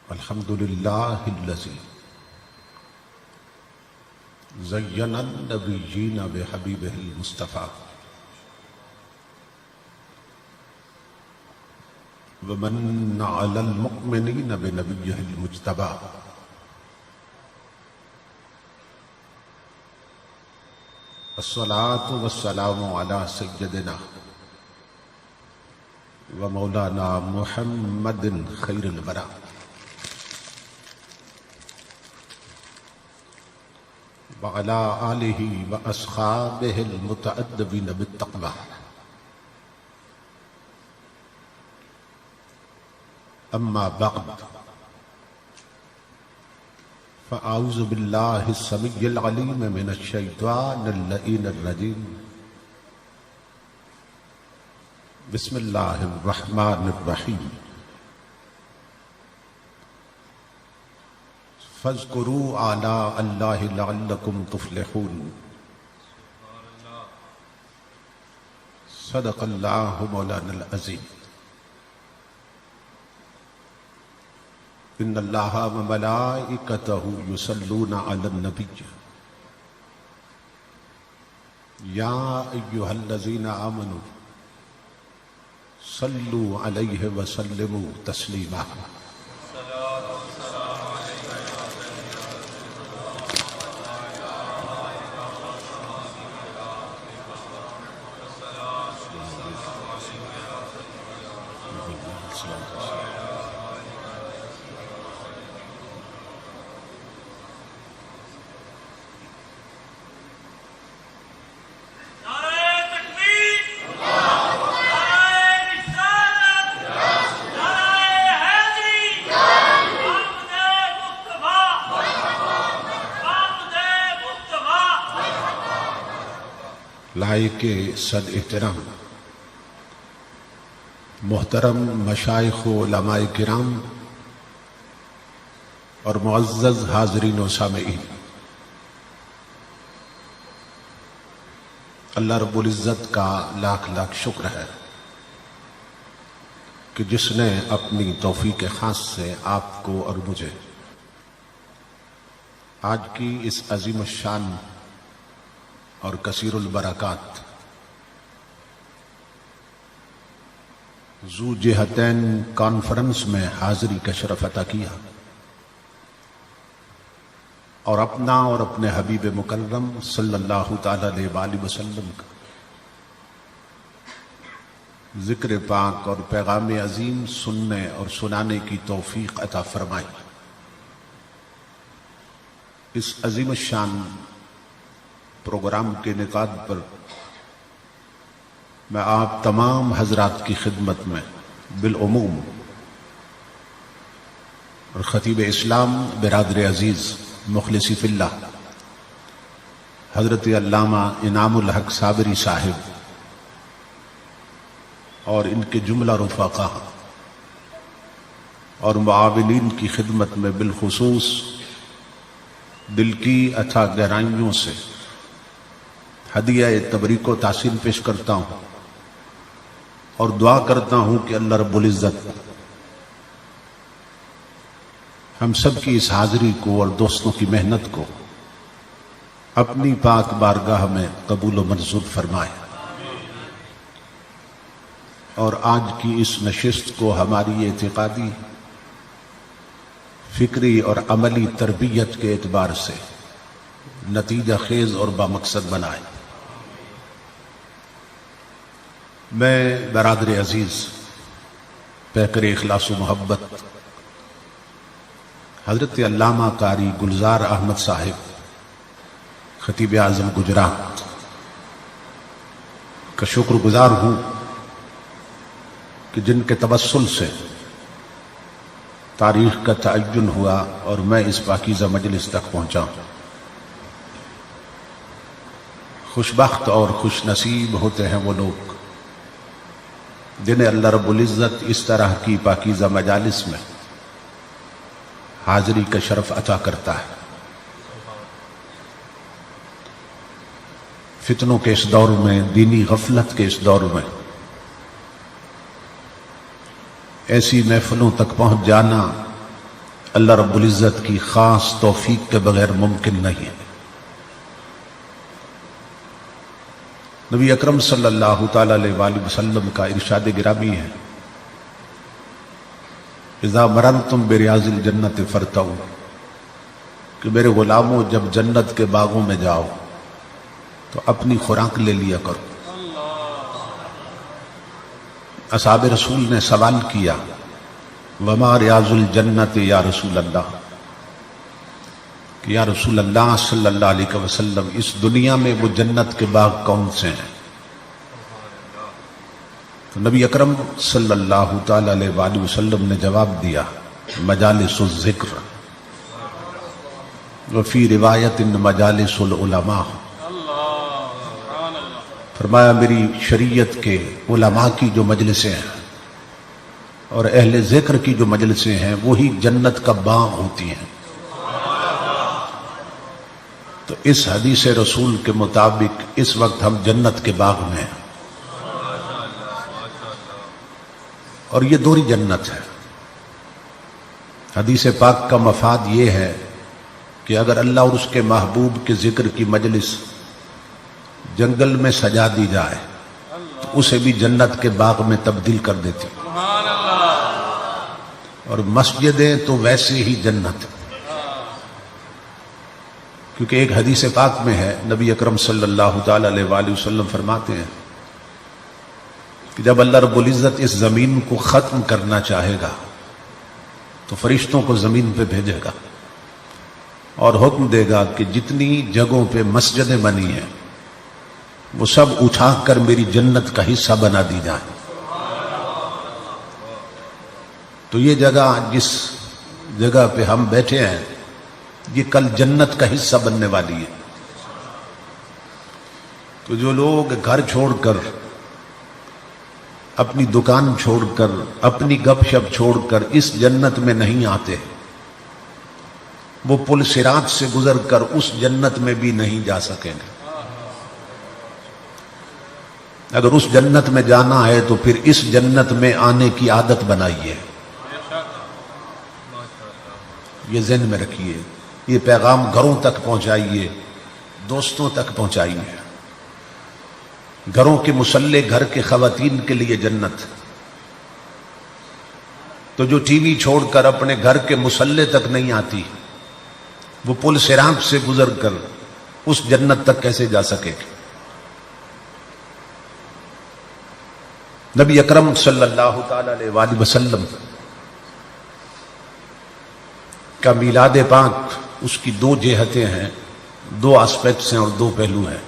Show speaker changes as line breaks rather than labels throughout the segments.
الحمد للہ الذی زین النبیین بحبیبہ المصطفیٰ ومن علی المؤمنین بنبیہ المجتبیٰ الصلاۃ والسلام علی سیدنا ومولانا محمد خیر الورا وعلى آلہ واصحابہ المتأدبین بالتقوی اما بعد فاعوذ باللہ السمیع العلیم من الشیطان اللعین الرجیم بسم اللہ الرحمن الرحیم فاذکروا آلاء اللہ لعلکم تفلحون صدق اللہ مولانا العظیم ان اللہ وملائکتہ یصلون علی النبی یا ایہا الذین آمنوا صلوا علیہ وسلموا تسلیما لائق صد احترام محترم مشائخ و علماء کرام اور معزز حاضرین و سامعین، اللہ رب العزت کا لاکھ لاکھ شکر ہے کہ جس نے اپنی توفیق خاص سے آپ کو اور مجھے آج کی اس عظیم الشان اور کثیر البرکات ذو جہتین کانفرنس میں حاضری کا شرف عطا کیا اور اپنا اور اپنے حبیب مکرم صلی اللہ تعالی علیہ وآلہ وسلم کا ذکر پاک اور پیغام عظیم سننے اور سنانے کی توفیق عطا فرمائی۔ اس عظیم الشان پروگرام کے انعقاد پر میں آپ تمام حضرات کی خدمت میں بالعموم اور خطیب اسلام برادر عزیز مخلصی فی اللہ حضرت علامہ انعام الحق صابری صاحب اور ان کے جملہ رفقا اور معاونین کی خدمت میں بالخصوص دل کی اتھا گہرائیوں سے ہدیہ تبریک و تحسین پیش کرتا ہوں اور دعا کرتا ہوں کہ اللہ رب العزت ہم سب کی اس حاضری کو اور دوستوں کی محنت کو اپنی پاک بارگاہ میں قبول و منظور فرمائے اور آج کی اس نشست کو ہماری اعتقادی فکری اور عملی تربیت کے اعتبار سے نتیجہ خیز اور بامقصد بنائے۔ میں برادر عزیز پیکر اخلاص و محبت حضرت علامہ قاری گلزار احمد صاحب خطیب اعظم گجرات کا شکر گزار ہوں کہ جن کے توسل سے تاریخ کا تعین ہوا اور میں اس پاکیزہ مجلس تک پہنچا ہوں۔ خوش بخت اور خوش نصیب ہوتے ہیں وہ لوگ جنہیں اللہ رب العزت اس طرح کی پاکیزہ مجالس میں حاضری کا شرف عطا کرتا ہے۔ فتنوں کے اس دور میں، دینی غفلت کے اس دور میں ایسی محفلوں تک پہنچ جانا اللہ رب العزت کی خاص توفیق کے بغیر ممکن نہیں ہے۔ نبی اکرم صلی اللہ تعالی علیہ وآلہ وسلم کا ارشاد گرامی ہے، اذا مررتم بریاض الجنت فرتعوا، کہ میرے غلاموں جب جنت کے باغوں میں جاؤ تو اپنی خوراک لے لیا کرو۔ اصحاب رسول نے سوال کیا، وما ریاض الجنت یا رسول اللہ، کہ یا رسول اللہ صلی اللہ علیہ وسلم اس دنیا میں وہ جنت کے باغ کون سے ہیں؟ تو نبی اکرم صلی اللہ تعالی علیہ وآلہ وسلم نے جواب دیا، مجالس الذکر، وفی روایت مجالس العلماء، فرمایا میری شریعت کے علماء کی جو مجلسیں ہیں اور اہل ذکر کی جو مجلسیں ہیں وہی جنت کا باغ ہوتی ہیں۔ تو اس حدیث رسول کے مطابق اس وقت ہم جنت کے باغ میں ہیں، اور یہ دوہری جنت ہے۔ حدیث پاک کا مفاد یہ ہے کہ اگر اللہ اور اس کے محبوب کے ذکر کی مجلس جنگل میں سجا دی جائے تو اسے بھی جنت کے باغ میں تبدیل کر دیتی، اور مسجدیں تو ویسے ہی جنت، کیونکہ ایک حدیث پاک میں ہے نبی اکرم صلی اللہ تعالی علیہ وآلہ وسلم فرماتے ہیں کہ جب اللہ رب العزت اس زمین کو ختم کرنا چاہے گا تو فرشتوں کو زمین پہ بھیجے گا اور حکم دے گا کہ جتنی جگہوں پہ مسجدیں بنی ہیں وہ سب اٹھا کر میری جنت کا حصہ بنا دی جائیں۔ تو یہ جگہ جس جگہ پہ ہم بیٹھے ہیں یہ کل جنت کا حصہ بننے والی ہے۔ تو جو لوگ گھر چھوڑ کر، اپنی دکان چھوڑ کر، اپنی گپ شپ چھوڑ کر اس جنت میں نہیں آتے، وہ پل صراط سے گزر کر اس جنت میں بھی نہیں جا سکیں گے۔ اگر اس جنت میں جانا ہے تو پھر اس جنت میں آنے کی عادت بنائیے، یہ ذہن میں رکھیے، یہ پیغام گھروں تک پہنچائیے، دوستوں تک پہنچائیے۔ گھروں کے مصلح، گھر کے خواتین کے لیے جنت، تو جو ٹی وی چھوڑ کر اپنے گھر کے مصلح تک نہیں آتی وہ پل صراط سے گزر کر اس جنت تک کیسے جا سکے گی؟ نبی اکرم صلی اللہ تعالی علیہ وآلہ وسلم کا میلاد پاک، اس کی دو جہتیں ہیں، دو آسپیکٹس ہیں اور دو پہلو ہیں۔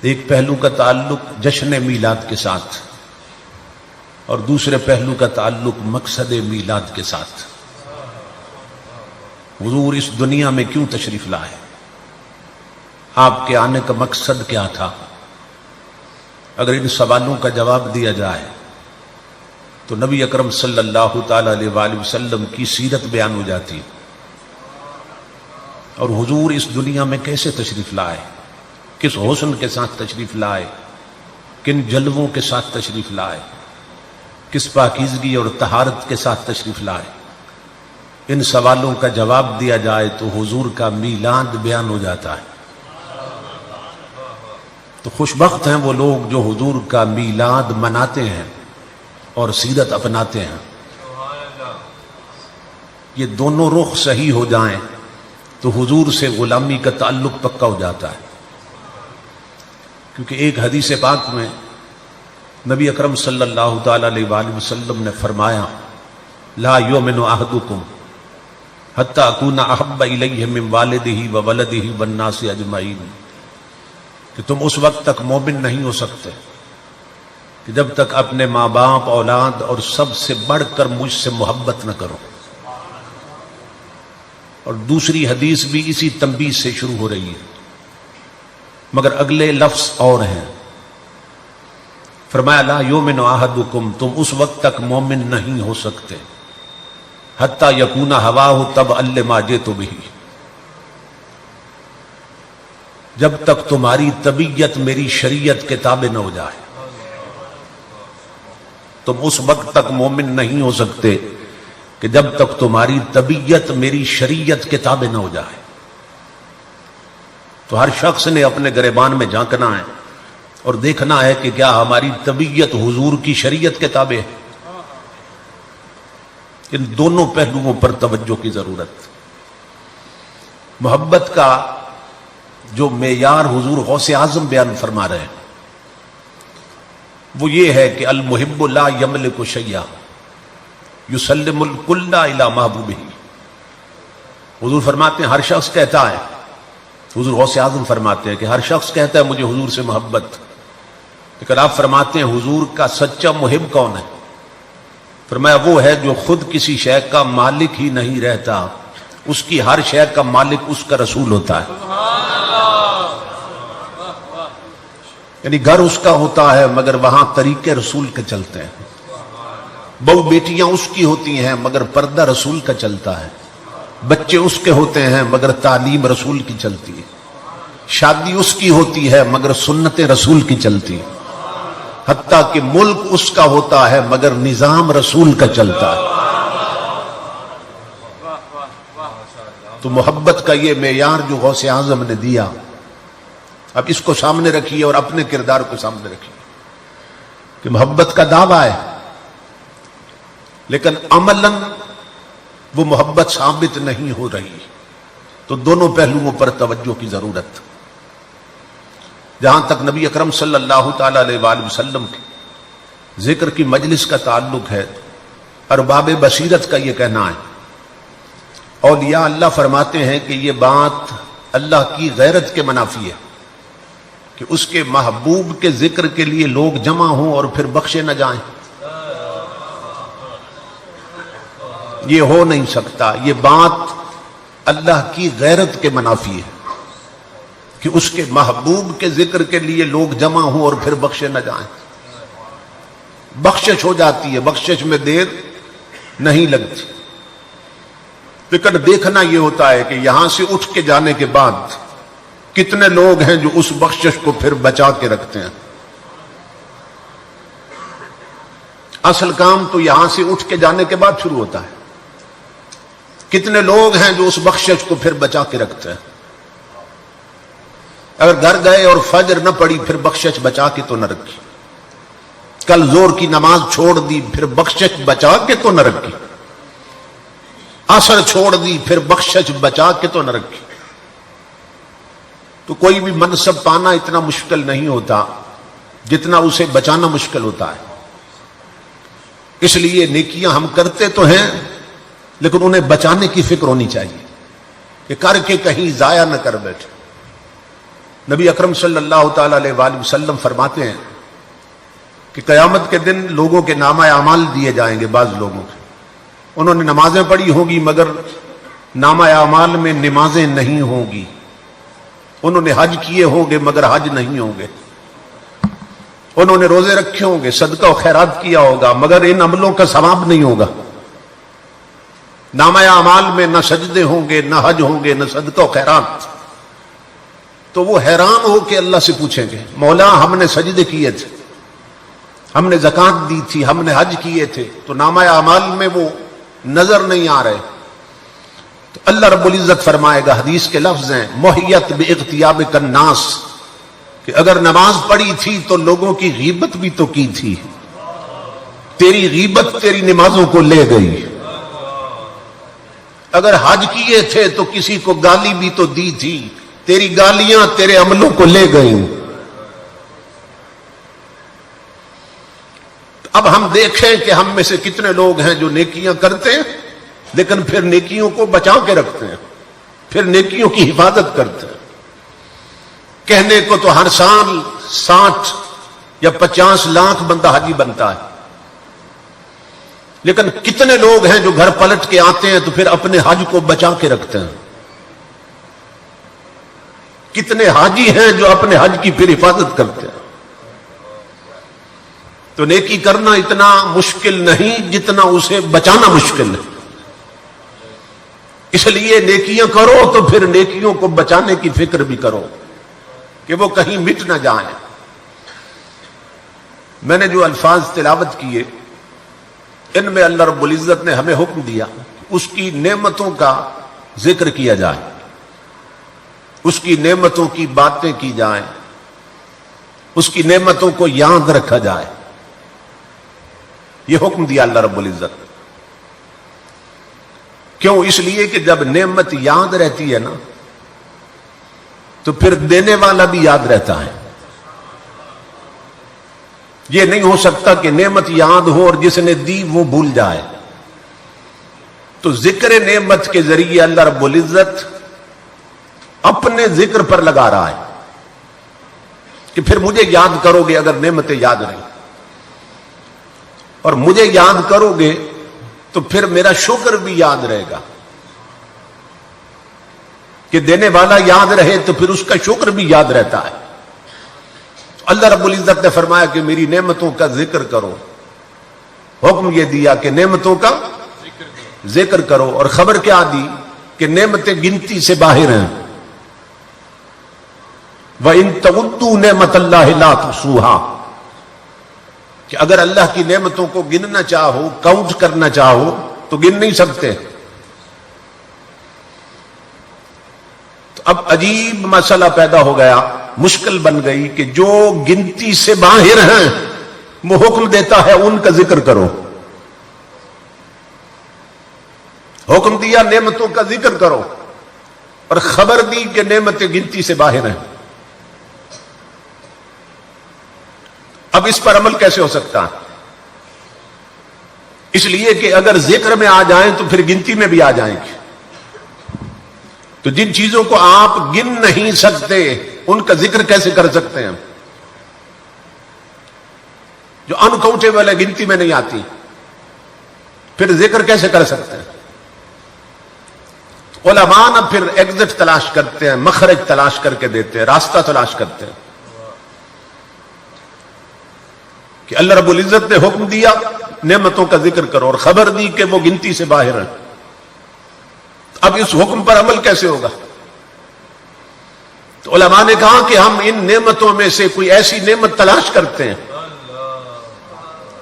ایک پہلو کا تعلق جشن میلاد کے ساتھ اور دوسرے پہلو کا تعلق مقصد میلاد کے ساتھ۔ حضور اس دنیا میں کیوں تشریف لائے؟ آپ کے آنے کا مقصد کیا تھا؟ اگر ان سوالوں کا جواب دیا جائے تو نبی اکرم صلی اللہ تعالی علیہ وآلہ وسلم کی سیرت بیان ہو جاتی، اور حضور اس دنیا میں کیسے تشریف لائے، کس حسن کے ساتھ تشریف لائے، کن جلووں کے ساتھ تشریف لائے، کس پاکیزگی اور طہارت کے ساتھ تشریف لائے۔ ان سوالوں کا جواب دیا جائے تو حضور کا میلاد بیان ہو جاتا ہے۔ تو خوش بخت ہیں وہ لوگ جو حضور کا میلاد مناتے ہیں اور سیرت اپناتے ہیں۔ یہ دونوں رخ صحیح ہو جائیں تو حضور سے غلامی کا تعلق پکا ہو جاتا ہے، کیونکہ ایک حدیث پاک میں نبی اکرم صلی اللہ تعالی علیہ وآلہ وسلم نے فرمایا، لا یؤمن احدکم حتی اکون احب الیہ من والدہ وولدہ والناس اجمعین، کہ تم اس وقت تک مومن نہیں ہو سکتے کہ جب تک اپنے ماں باپ، اولاد اور سب سے بڑھ کر مجھ سے محبت نہ کرو۔ اور دوسری حدیث بھی اسی تنبیہ سے شروع ہو رہی ہے، مگر اگلے لفظ اور ہیں۔ فرمایا لا یؤمن احدکم، تم اس وقت تک مومن نہیں ہو سکتے حتی یکون ہواہ تبعا لما جئت بہ، جب تک تمہاری طبیعت میری شریعت کے تابع نہ ہو جائے۔ تم اس وقت تک مومن نہیں ہو سکتے کہ جب تک تمہاری طبیعت میری شریعت کے تابع نہ ہو جائے. تو ہر شخص نے اپنے گریبان میں جھانکنا ہے اور دیکھنا ہے کہ کیا ہماری طبیعت حضور کی شریعت کے تابع ہے. ان دونوں پہلوؤں پر توجہ کی ضرورت. محبت کا جو معیار حضور غوث اعظم بیان فرما رہے ہیں وہ یہ ہے کہ المحب لا یملک شیئا یسلم الکل الی محبوبہ. حضور فرماتے ہیں ہر شخص کہتا ہے، حضور غوث اعظم فرماتے ہیں کہ ہر شخص کہتا ہے مجھے حضور سے محبت، لیکن آپ فرماتے ہیں حضور کا سچا محب کون ہے؟ فرمایا وہ ہے جو خود کسی شے کا مالک ہی نہیں رہتا، اس کی ہر شے کا مالک اس کا رسول ہوتا ہے. یعنی گھر اس کا ہوتا ہے مگر وہاں طریقے رسول کے چلتے ہیں. بہو بیٹیاں اس کی ہوتی ہیں مگر پردہ رسول کا چلتا ہے. بچے اس کے ہوتے ہیں مگر تعلیم رسول کی چلتی ہے. شادی اس کی ہوتی ہے مگر سنت رسول کی چلتی ہے. حتیٰ کہ ملک اس کا ہوتا ہے مگر نظام رسول کا چلتا ہے. تو محبت کا یہ معیار جو غوث اعظم نے دیا، اب اس کو سامنے رکھیے اور اپنے کردار کو سامنے رکھیے کہ محبت کا دعویٰ ہے لیکن عملاً وہ محبت ثابت نہیں ہو رہی. تو دونوں پہلوؤں پر توجہ کی ضرورت. جہاں تک نبی اکرم صلی اللہ تعالی علیہ وآلہ وسلم کے ذکر کی مجلس کا تعلق ہے، ارباب بصیرت کا یہ کہنا ہے، اولیاء اللہ فرماتے ہیں کہ یہ بات اللہ کی غیرت کے منافی ہے کہ اس کے محبوب کے ذکر کے لیے لوگ جمع ہوں اور پھر بخشے نہ جائیں. یہ ہو نہیں سکتا. یہ بات اللہ کی غیرت کے منافی ہے کہ اس کے محبوب کے ذکر کے لیے لوگ جمع ہوں اور پھر بخشے نہ جائیں. بخشش ہو جاتی ہے، بخشش میں دیر نہیں لگتی، لیکن دیکھنا یہ ہوتا ہے کہ یہاں سے اٹھ کے جانے کے بعد کتنے لوگ ہیں جو اس بخشش کو پھر بچا کے رکھتے ہیں. اصل کام تو یہاں سے اٹھ کے جانے کے بعد شروع ہوتا ہے. کتنے لوگ ہیں جو اس بخشش کو پھر بچا کے رکھتے ہیں. اگر گھر گئے اور فجر نہ پڑی پھر بخشش بچا کے تو نہ رکھی. کل زور کی نماز چھوڑ دی پھر بخشش بچا کے تو نہ رکھی. عصر چھوڑ دی پھر بخشش بچا کے تو نہ رکھی. تو کوئی بھی منصب پانا اتنا مشکل نہیں ہوتا جتنا اسے بچانا مشکل ہوتا ہے. اس لیے نیکیاں ہم کرتے تو ہیں لیکن انہیں بچانے کی فکر ہونی چاہیے کہ کر کے کہیں ضائع نہ کر بیٹھے. نبی اکرم صلی اللہ تعالی علیہ وآلہ وسلم فرماتے ہیں کہ قیامت کے دن لوگوں کے نامہ اعمال دیے جائیں گے. بعض لوگوں کے انہوں نے نمازیں پڑھی ہوں گی مگر نامہ اعمال میں نمازیں نہیں ہوں گی. انہوں نے حج کیے ہوں گے مگر حج نہیں ہوں گے. انہوں نے روزے رکھے ہوں گے، صدقہ و خیرات کیا ہوگا مگر ان عملوں کا ثواب نہیں ہوگا. نامہ اعمال میں نہ سجدے ہوں گے، نہ حج ہوں گے، نہ صدقہ و خیرات. تو وہ حیران ہو کے اللہ سے پوچھیں گے مولا ہم نے سجدے کیے تھے، ہم نے زکوٰۃ دی تھی، ہم نے حج کیے تھے، تو نامہ اعمال میں وہ نظر نہیں آ رہے. تو اللہ رب العزت فرمائے گا، حدیث کے لفظ ہیں محیت باغتیابک الناس، کہ اگر نماز پڑھی تھی تو لوگوں کی غیبت بھی تو کی تھی، تیری غیبت تیری نمازوں کو لے گئی. اگر حج کیے تھے تو کسی کو گالی بھی تو دی تھی، تیری گالیاں تیرے عملوں کو لے گئیں. اب ہم دیکھیں کہ ہم میں سے کتنے لوگ ہیں جو نیکیاں کرتے ہیں لیکن پھر نیکیوں کو بچا کے رکھتے ہیں، پھر نیکیوں کی حفاظت کرتے ہیں. کہنے کو تو ہر سال 60 یا 50 لاکھ بندہ حاجی بنتا ہے، لیکن کتنے لوگ ہیں جو گھر پلٹ کے آتے ہیں تو پھر اپنے حج کو بچا کے رکھتے ہیں. کتنے حاجی ہیں جو اپنے حج کی پھر حفاظت کرتے ہیں. تو نیکی کرنا اتنا مشکل نہیں جتنا اسے بچانا مشکل ہے. اس لیے نیکیاں کرو تو پھر نیکیوں کو بچانے کی فکر بھی کرو کہ وہ کہیں مٹ نہ جائیں. میں نے جو الفاظ تلاوت کیے ان میں اللہ رب العزت نے ہمیں حکم دیا اس کی نعمتوں کا ذکر کیا جائے، اس کی نعمتوں کی باتیں کی جائیں، اس کی نعمتوں کو یاد رکھا جائے. یہ حکم دیا اللہ رب العزت. کیوں؟ اس لیے کہ جب نعمت یاد رہتی ہے نا تو پھر دینے والا بھی یاد رہتا ہے. یہ نہیں ہو سکتا کہ نعمت یاد ہو اور جس نے دی وہ بھول جائے. تو ذکر نعمت کے ذریعے اللہ رب العزت اپنے ذکر پر لگا رہا ہے کہ پھر مجھے یاد کرو گے اگر نعمتیں یاد رہیں، اور مجھے یاد کرو گے تو پھر میرا شکر بھی یاد رہے گا. کہ دینے والا یاد رہے تو پھر اس کا شکر بھی یاد رہتا ہے. اللہ رب العزت نے فرمایا کہ میری نعمتوں کا ذکر کرو. حکم یہ دیا کہ نعمتوں کا ذکر کرو، اور خبر کیا دی کہ نعمتیں گنتی سے باہر ہیں. وَإِن تَعُدُّوا نِعْمَتَ اللَّهِ لَا تُحْصُوهَا، کہ اگر اللہ کی نعمتوں کو گننا چاہو، کاؤنٹ کرنا چاہو تو گن نہیں سکتے. تو اب عجیب مسئلہ پیدا ہو گیا، مشکل بن گئی کہ جو گنتی سے باہر ہیں وہ حکم دیتا ہے ان کا ذکر کرو. حکم دیا نعمتوں کا ذکر کرو اور خبر دی کہ نعمتیں گنتی سے باہر ہیں. اب اس پر عمل کیسے ہو سکتا ہے؟ اس لیے کہ اگر ذکر میں آ جائیں تو پھر گنتی میں بھی آ جائیں گے. تو جن چیزوں کو آپ گن نہیں سکتے ان کا ذکر کیسے کر سکتے ہیں؟ جو انکاؤنٹیبل ہے، گنتی میں نہیں آتی، پھر ذکر کیسے کر سکتے ہیں؟ علماء اب پھر ایگزٹ تلاش کرتے ہیں، مخرج تلاش کر کے دیتے ہیں، راستہ تلاش کرتے ہیں کہ اللہ رب العزت نے حکم دیا نعمتوں کا ذکر کرو اور خبر دی کہ وہ گنتی سے باہر ہیں. اب اس حکم پر عمل کیسے ہوگا؟ تو علماء نے کہا کہ ہم ان نعمتوں میں سے کوئی ایسی نعمت تلاش کرتے ہیں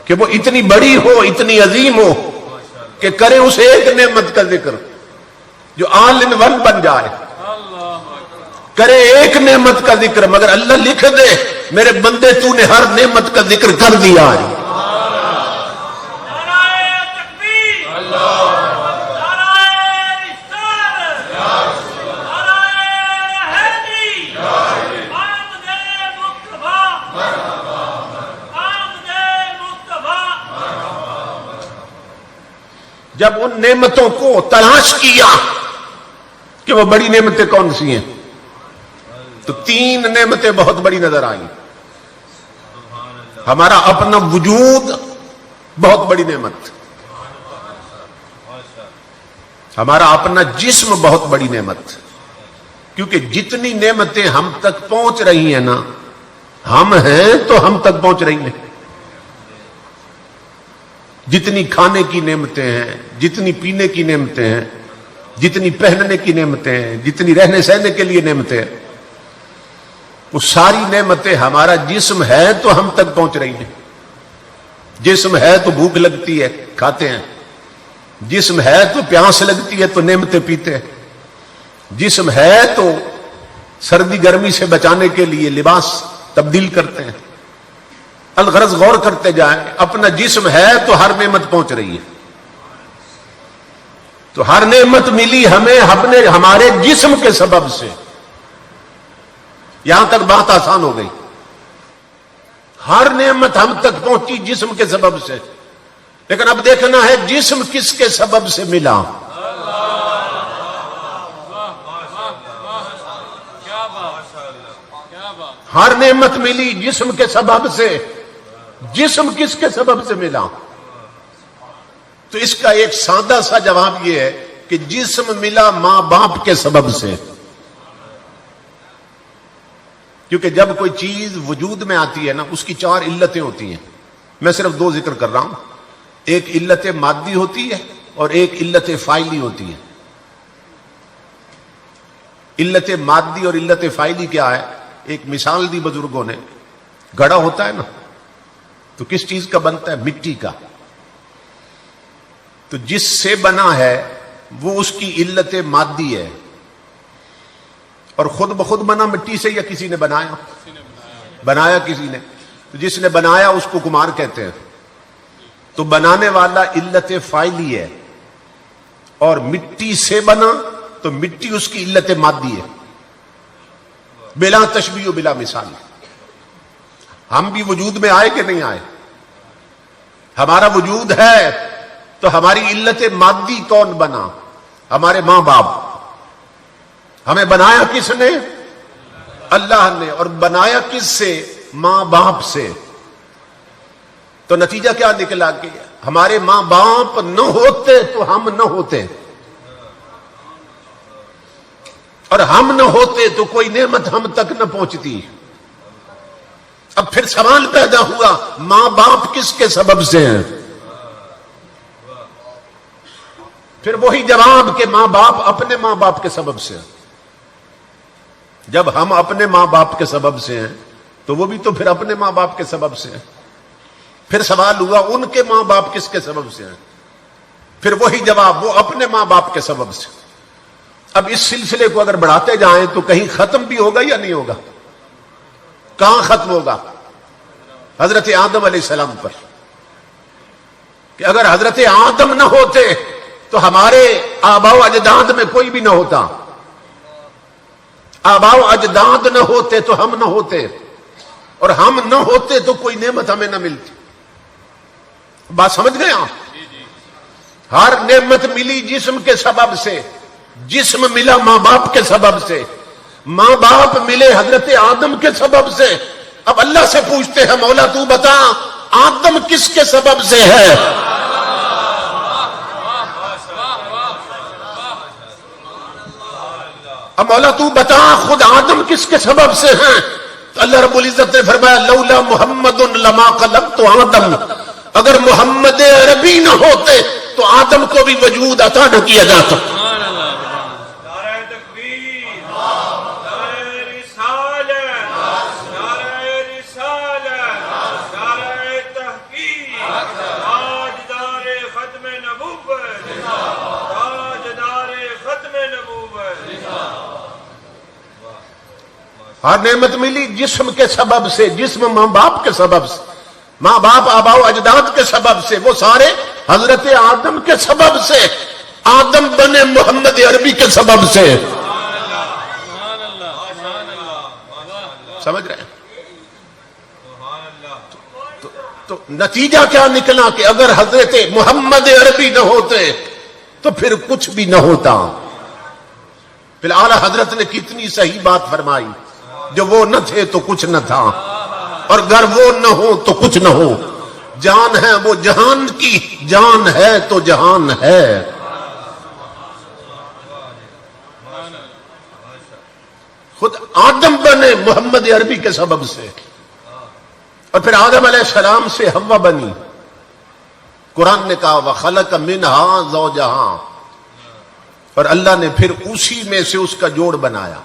کہ وہ اتنی بڑی ہو، اتنی عظیم ہو کہ کریں اس ایک نعمت کا ذکر جو آل ان ون بن جائے. کرے ایک نعمت کا ذکر، مگر اللہ لکھ دے میرے بندے تو نے ہر نعمت کا ذکر کر دیا ہے. جب ان نعمتوں کو تلاش کیا کہ وہ بڑی نعمتیں کون سی ہیں تو 3 نعمتیں بہت بڑی نظر آئیں. ہمارا اپنا وجود بہت بڑی نعمت، ہمارا اپنا جسم بہت بڑی نعمت. کیونکہ جتنی نعمتیں ہم تک پہنچ رہی ہیں نا، ہم ہیں تو ہم تک پہنچ رہی ہیں. جتنی کھانے کی نعمتیں ہیں، جتنی پینے کی نعمتیں ہیں، جتنی پہننے کی نعمتیں ہیں، جتنی رہنے سہنے کے لیے نعمتیں ہیں، وہ ساری نعمتیں ہمارا جسم ہے تو ہم تک پہنچ رہی ہیں. جسم ہے تو بھوک لگتی ہے، کھاتے ہیں. جسم ہے تو پیاس لگتی ہے تو نعمتیں پیتے ہیں. جسم ہے تو سردی گرمی سے بچانے کے لیے لباس تبدیل کرتے ہیں. الغرض غور کرتے جائیں، اپنا جسم ہے تو ہر نعمت پہنچ رہی ہے. تو ہر نعمت ملی ہمیں ہمارے جسم کے سبب سے. یہاں تک بات آسان ہو گئی. ہر نعمت ہم تک پہنچی جسم کے سبب سے. لیکن اب دیکھنا ہے جسم کس کے سبب سے ملا. ہر نعمت ملی جسم کے سبب سے. جسم کس کے سبب سے ملا؟ تو اس کا ایک سادہ سا جواب یہ ہے کہ جسم ملا ماں باپ کے سبب سے. کیونکہ جب کوئی چیز وجود میں آتی ہے نا، اس کی 4 علتیں ہوتی ہیں. میں صرف 2 ذکر کر رہا ہوں. ایک علت مادی ہوتی ہے اور ایک علت فاعلی ہوتی ہے. علت مادی اور علت فاعلی کیا ہے؟ ایک مثال دی بزرگوں نے. گھڑا ہوتا ہے نا تو کس چیز کا بنتا ہے؟ مٹی کا. تو جس سے بنا ہے وہ اس کی علت مادی ہے، اور خود بخود بنا مٹی سے یا کسی نے بنایا؟ بنایا کسی نے. تو جس نے بنایا اس کو کمار کہتے ہیں. تو بنانے والا علت فاعلی ہے، اور مٹی سے بنا تو مٹی اس کی علت مادی ہے، بلا تشبیہ و بلا مثال. ہم بھی وجود میں آئے کہ نہیں آئے؟ ہمارا وجود ہے تو ہماری علت مادی کون بنا؟ ہمارے ماں باپ. ہمیں بنایا کس نے؟ اللہ نے. اور بنایا کس سے؟ ماں باپ سے. تو نتیجہ کیا نکلا کہ ہمارے ماں باپ نہ ہوتے تو ہم نہ ہوتے، اور ہم نہ ہوتے تو کوئی نعمت ہم تک نہ پہنچتی. اب پھر سوال پیدا ہوا ماں باپ کس کے سبب سے ہیں؟ پھر وہی جواب کہ ماں باپ اپنے ماں باپ کے سبب سے ہیں. جب ہم اپنے ماں باپ کے سبب سے ہیں تو وہ بھی تو پھر اپنے ماں باپ کے سبب سے ہیں. پھر سوال ہوا ان کے ماں باپ کس کے سبب سے ہیں؟ پھر وہی جواب وہ اپنے ماں باپ کے سبب سے. اب اس سلسلے کو اگر بڑھاتے جائیں تو کہیں ختم بھی ہوگا یا نہیں ہوگا؟ کہاں ختم ہوگا؟ حضرت آدم علیہ السلام پر، کہ اگر حضرت آدم نہ ہوتے تو ہمارے آباء و اجداد میں کوئی بھی نہ ہوتا. آباء و اجداد نہ ہوتے تو ہم نہ ہوتے، اور ہم نہ ہوتے تو کوئی نعمت ہمیں نہ ملتی. بات سمجھ گئے آپ؟ ہر نعمت ملی جسم کے سبب سے. جسم ملا ماں باپ کے سبب سے، ماں باپ ملے حضرت آدم کے سبب سے. اب اللہ سے پوچھتے ہیں مولا تو بتا آدم کس کے سبب سے ہے؟ اب مولا تو بتا خود آدم کس کے سبب سے ہیں؟ تو اللہ رب العزت نے فرمایا لولا محمد لما خلقت آدم. اگر محمد عربی نہ ہوتے تو آدم کو بھی وجود عطا نہ کیا جاتا. ہر نعمت ملی جسم کے سبب سے. جسم ماں باپ کے سبب سے، ماں باپ آباء و اجداد کے سبب سے، وہ سارے حضرت آدم کے سبب سے. آدم بنے محمد عربی کے سبب سے. سمجھ رہے ہیں؟ تو نتیجہ کیا نکلا کہ اگر حضرت محمد عربی نہ ہوتے تو پھر کچھ بھی نہ ہوتا. پھر اعلی حضرت نے کتنی صحیح بات فرمائی، جو وہ نہ تھے تو کچھ نہ تھا، اور اگر وہ نہ ہو تو کچھ نہ ہو. جان ہے وہ جہان کی، جان ہے تو جہان ہے. خود آدم بنے محمد عربی کے سبب سے، اور پھر آدم علیہ السلام سے حوا بنی. قرآن نے کہا وَخَلَقَ مِنْهَا زَوْجَهَا، اور اللہ نے پھر اسی میں سے اس کا جوڑ بنایا.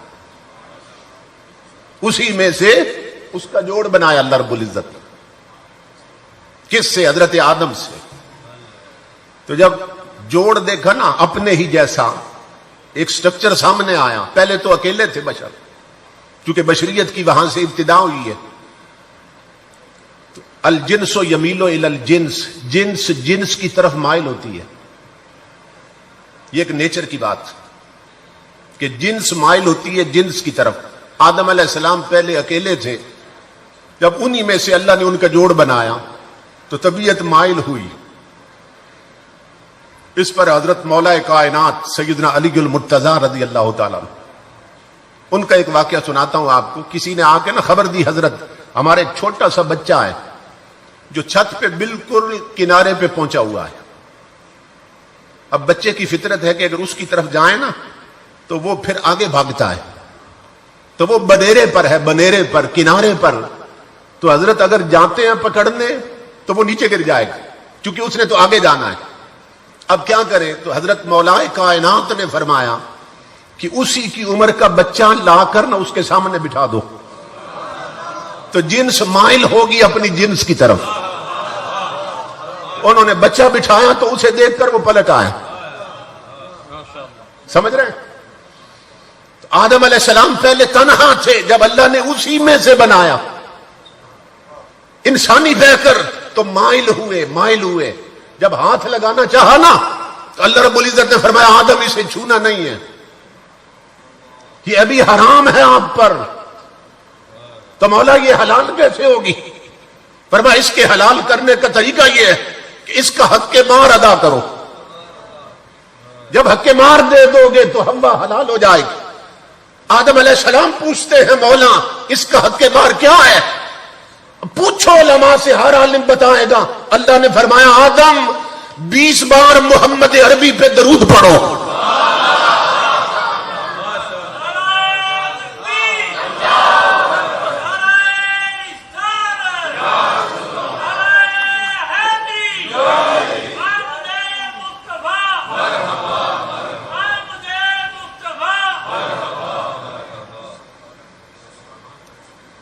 اسی میں سے اس کا جوڑ بنایا اللہ رب العزت. کس سے؟ حضرت آدم سے. تو جب جوڑ دیکھا نا اپنے ہی جیسا، ایک سٹرکچر سامنے آیا. پہلے تو اکیلے تھے بشر، کیونکہ بشریت کی وہاں سے ابتدا ہوئی ہے. تو الجنس یمیل الی الجنس، جنس جنس کی طرف مائل ہوتی ہے. یہ ایک نیچر کی بات کہ جنس مائل ہوتی ہے جنس کی طرف. آدم علیہ السلام پہلے اکیلے تھے، جب انہی میں سے اللہ نے ان کا جوڑ بنایا تو طبیعت مائل ہوئی. اس پر حضرت مولا کائنات سیدنا علی المرتضیٰ رضی اللہ تعالیٰ ان کا ایک واقعہ سناتا ہوں آپ کو. کسی نے آ کے نا خبر دی حضرت ہمارے ایک چھوٹا سا بچہ ہے جو چھت پہ بالکل کنارے پہ پہنچا ہوا ہے. اب بچے کی فطرت ہے کہ اگر اس کی طرف جائیں نا تو وہ پھر آگے بھاگتا ہے. تو وہ بنیرے پر ہے، بنیرے پر، کنارے پر. تو حضرت اگر جاتے ہیں پکڑنے تو وہ نیچے گر جائے گا، کیونکہ اس نے تو آگے جانا ہے. اب کیا کریں؟ تو حضرت مولا کائنات نے فرمایا کہ اسی کی عمر کا بچہ لا کر نہ اس کے سامنے بٹھا دو، تو جنس مائل ہوگی اپنی جنس کی طرف. انہوں نے بچہ بٹھایا تو اسے دیکھ کر وہ پلٹ آئے. سمجھ رہے ہیں؟ آدم علیہ السلام پہلے تنہا تھے، جب اللہ نے اسی میں سے بنایا انسانی بہ کر تو مائل ہوئے. جب ہاتھ لگانا چاہا نا تو اللہ رب العزت نے فرمایا آدم اسے چھونا نہیں ہے، یہ ابھی حرام ہے آپ پر. تو مولا یہ حلال کیسے ہوگی؟ فرمایا اس کے حلال کرنے کا طریقہ یہ ہے کہ اس کا حق مار ادا کرو. جب حق مار دے دو گے تو حوا حلال ہو جائے گی. آدم علیہ السلام پوچھتے ہیں مولا اس کا حق مار کیا ہے؟ پوچھو علماء سے، ہر عالم بتائے گا. اللہ نے فرمایا آدم 20 بار محمد عربی پہ درود پڑھو.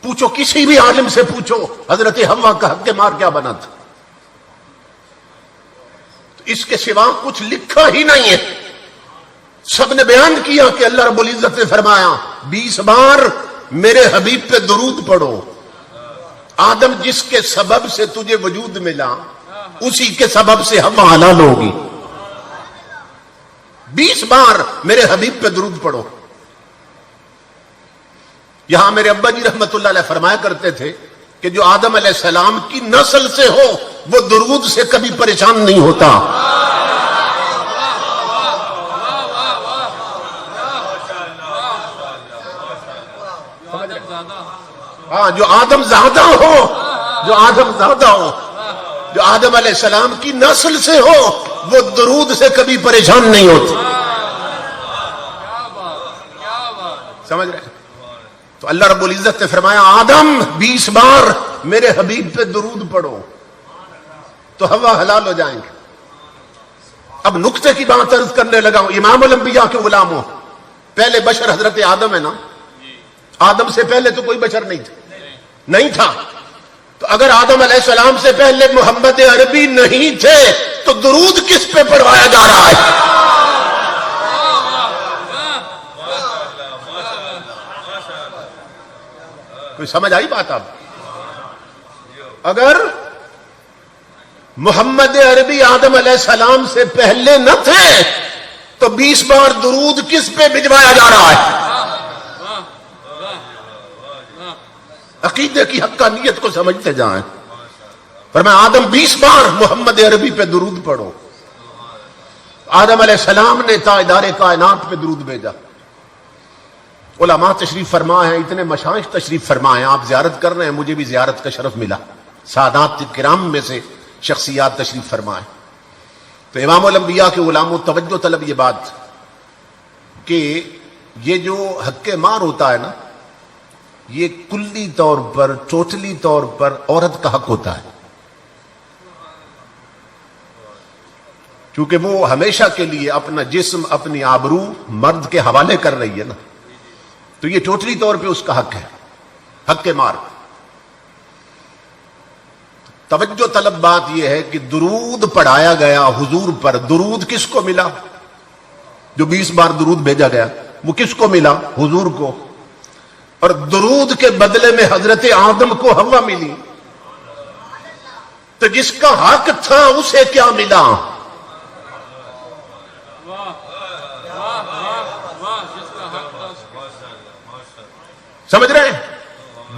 پوچھو کسی بھی عالم سے پوچھو حضرت حوا کا حق مار کیا بنا تھا. اس کے سوا کچھ لکھا ہی نہیں ہے. سب نے بیان کیا کہ اللہ رب العزت نے فرمایا 20 بار میرے حبیب پہ درود پڑھو. آدم جس کے سبب سے تجھے وجود ملا اسی کے سبب سے حوا حلال ہوگی. 20 بار میرے حبیب پہ درود پڑھو. یہاں میرے ابا جی رحمت اللہ علیہ فرمایا کرتے تھے کہ جو آدم علیہ السلام کی نسل سے ہو وہ درود سے کبھی پریشان نہیں ہوتا. ہاں جو آدم زادہ ہو جو آدم علیہ السلام کی نسل سے ہو وہ درود سے کبھی پریشان نہیں ہوتی. سمجھ رہے؟ تو اللہ رب العزت نے فرمایا آدم 20 بار میرے حبیب پہ درود پڑھو تو حوا حلال ہو جائیں گے. اب نقطے کی بات عرض کرنے لگا ہوں. امام الانبیاء کے غلام ہو، پہلے بشر حضرت آدم ہے نا. آدم سے پہلے تو کوئی بشر نہیں تھا. تو اگر آدم علیہ السلام سے پہلے محمد عربی نہیں تھے تو درود کس پہ پڑھوایا جا رہا ہے؟ کوئی سمجھ آئی بات؟ اب اگر محمد عربی آدم علیہ السلام سے پہلے نہ تھے تو 20 بار درود کس پہ بھجوایا جا رہا ہے؟ عقیدے کی حقانیت کو سمجھتے جائیں. فرمایا آدم 20 بار محمد عربی پہ درود پڑھو. آدم علیہ السلام نے تاجدار کائنات پہ درود بھیجا. علماء تشریف فرما ہیں، اتنے مشائخ تشریف فرما ہیں، آپ زیارت کر رہے ہیں، مجھے بھی زیارت کا شرف ملا. سادات کرام میں سے شخصیات تشریف فرما ہیں. تو امام الانبیاء کے غلاموں توجہ طلب یہ بات کہ یہ جو حق مار ہوتا ہے نا یہ کلی طور پر ٹوٹلی طور پر عورت کا حق ہوتا ہے. چونکہ وہ ہمیشہ کے لیے اپنا جسم اپنی آبرو مرد کے حوالے کر رہی ہے نا، تو یہ ٹوٹلی طور پہ اس کا حق ہے، حق مار. توجہ طلب بات یہ ہے کہ درود پڑھایا گیا حضور پر. درود کس کو ملا؟ جو 20 بار درود بھیجا گیا وہ کس کو ملا؟ حضور کو. اور درود کے بدلے میں حضرت آدم کو حوا ملی. تو جس کا حق تھا اسے کیا ملا؟ سمجھ رہے ہیں؟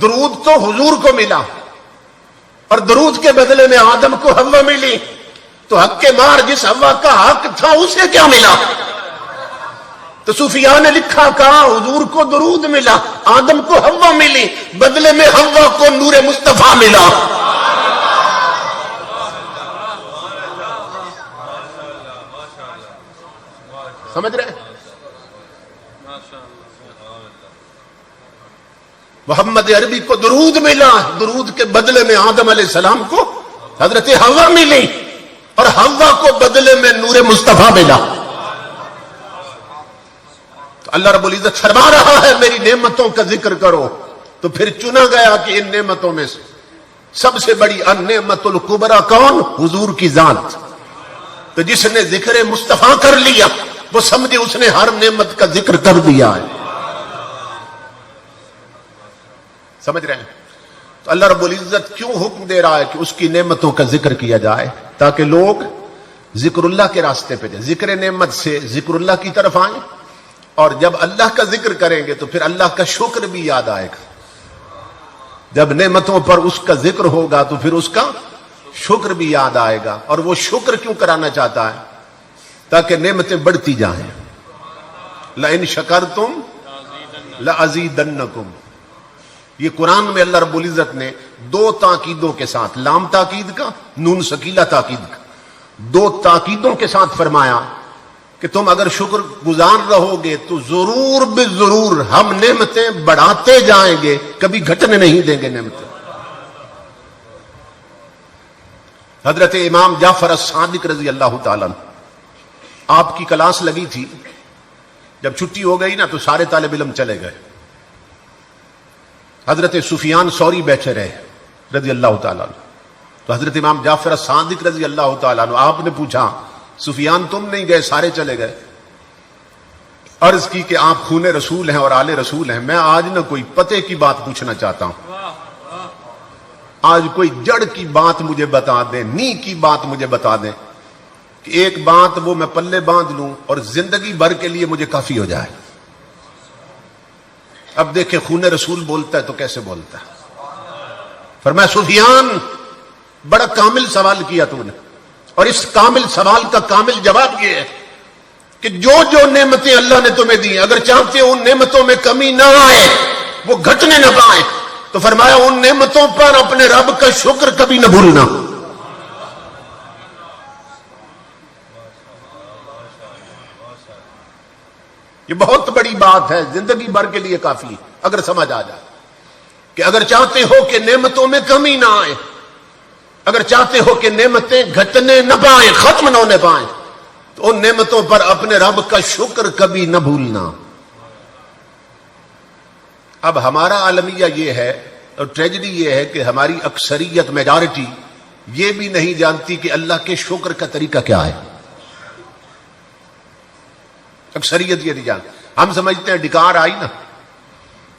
درود تو حضور کو ملا اور درود کے بدلے میں آدم کو حوا ملی. تو حق مار جس حوا کا حق تھا اسے کیا ملا؟ تو صوفیاء نے لکھا کہا حضور کو درود ملا، آدم کو حوا ملی، بدلے میں حوا کو نور مصطفیٰ ملا. سمجھ رہے؟ محمد عربی کو درود ملا، درود کے بدلے میں آدم علیہ السلام کو حضرت حوا ملی اور حوا کو بدلے میں نور مصطفیٰ ملا. تو اللہ رب العزت فرما رہا ہے میری نعمتوں کا ذکر کرو. تو پھر چنا گیا کہ ان نعمتوں میں سے سب سے بڑی النعمت الکبریٰ کون؟ حضور کی ذات. تو جس نے ذکر مصطفیٰ کر لیا وہ سمجھے اس نے ہر نعمت کا ذکر کر دیا ہے. سمجھ رہے ہیں؟ تو اللہ رب العزت کیوں حکم دے رہا ہے کہ اس کی نعمتوں کا ذکر کیا جائے؟ تاکہ لوگ ذکر اللہ کے راستے پہ جائیں، ذکر نعمت سے ذکر اللہ کی طرف آئیں، اور جب اللہ کا ذکر کریں گے تو پھر اللہ کا شکر بھی یاد آئے گا. جب نعمتوں پر اس کا ذکر ہوگا تو پھر اس کا شکر بھی یاد آئے گا. اور وہ شکر کیوں کرانا چاہتا ہے؟ تاکہ نعمتیں بڑھتی جائیں. لَإِن شَكَرْتُمْ لَأَزِيدَنَّكُمْ. یہ قرآن میں اللہ رب العزت نے دو تاکیدوں کے ساتھ، لام تاکید کا، نون سکیلا تاکید کا، دو تاکیدوں کے ساتھ فرمایا کہ تم اگر شکر گزار رہو گے تو ضرور بے ضرور ہم نعمتیں بڑھاتے جائیں گے، کبھی گھٹنے نہیں دیں گے نعمتیں. حضرت امام جعفر الصادق رضی اللہ تعالیٰ عنہ، آپ کی کلاس لگی تھی، جب چھٹی ہو گئی نا تو سارے طالب علم چلے گئے. حضرت سفیان ثوری بیٹھے رہے رضی اللہ تعالیٰ عنہ. تو حضرت امام جعفر الصادق رضی اللہ تعالیٰ عنہ، آپ نے پوچھا سفیان تم نہیں گئے، سارے چلے گئے. عرض کی کہ آپ خون رسول ہیں اور آل رسول ہیں، میں آج نہ کوئی پتے کی بات پوچھنا چاہتا ہوں، آج کوئی جڑ کی بات مجھے بتا دیں، نی کی بات مجھے بتا دیں کہ ایک بات وہ میں پلے باندھ لوں اور زندگی بھر کے لیے مجھے کافی ہو جائے. اب دیکھیں خون رسول بولتا ہے تو کیسے بولتا ہے. فرمایا سفیان بڑا کامل سوال کیا تو نے، اور اس کامل سوال کا کامل جواب یہ ہے کہ جو جو نعمتیں اللہ نے تمہیں دی، اگر چاہتے ہو ان نعمتوں میں کمی نہ آئے، وہ گھٹنے نہ پائے، تو فرمایا ان نعمتوں پر اپنے رب کا شکر کبھی نہ بھولنا. یہ بہت بڑی بات ہے، زندگی بھر کے لیے کافی اگر سمجھ آ جائے کہ اگر چاہتے ہو کہ نعمتوں میں کمی نہ آئے، اگر چاہتے ہو کہ نعمتیں گھٹنے نہ پائیں، ختم نہ ہونے پائیں، تو ان نعمتوں پر اپنے رب کا شکر کبھی نہ بھولنا. اب ہمارا عالمیہ یہ ہے اور ٹریجڈی یہ ہے کہ ہماری اکثریت، میجارٹی یہ بھی نہیں جانتی کہ اللہ کے شکر کا طریقہ کیا ہے. اکثریت یہ نہیں جانتی. ہم سمجھتے ہیں ڈکار آئی نا،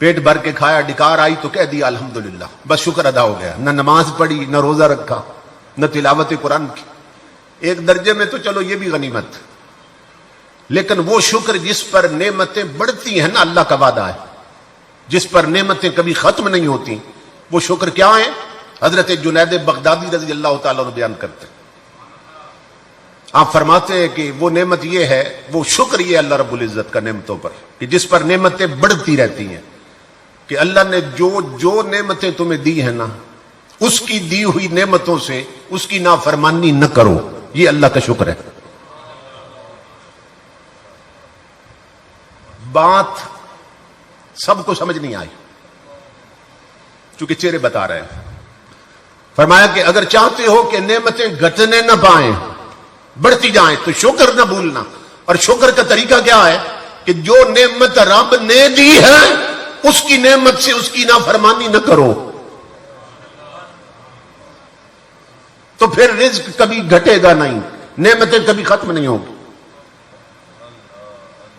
پیٹ بھر کے کھایا، ڈکار آئی تو کہہ دیا الحمدللہ، بس شکر ادا ہو گیا. نہ نماز پڑھی، نہ روزہ رکھا، نہ تلاوت قرآن کی. ایک درجے میں تو چلو یہ بھی غنیمت، لیکن وہ شکر جس پر نعمتیں بڑھتی ہیں نا، اللہ کا وعدہ ہے، جس پر نعمتیں کبھی ختم نہیں ہوتی، وہ شکر کیا ہے؟ حضرت جنید بغدادی رضی اللہ تعالیٰ عنہ بیان کرتے ہیں. آپ فرماتے ہیں کہ وہ نعمت یہ ہے، وہ شکر یہ اللہ رب العزت کا نعمتوں پر کہ جس پر نعمتیں بڑھتی رہتی ہیں، کہ اللہ نے جو نعمتیں تمہیں دی ہیں نا، اس کی دی ہوئی نعمتوں سے اس کی نافرمانی نہ کرو. یہ اللہ کا شکر ہے. بات سب کو سمجھ نہیں آئی چونکہ چہرے بتا رہے ہیں. فرمایا کہ اگر چاہتے ہو کہ نعمتیں گھٹنے نہ پائیں، بڑھتی جائیں، تو شکر نہ بھولنا. اور شکر کا طریقہ کیا ہے کہ جو نعمت رب نے دی ہے اس کی نعمت سے اس کی نافرمانی نہ کرو، تو پھر رزق کبھی گھٹے گا نہیں، نعمتیں کبھی ختم نہیں ہوگی.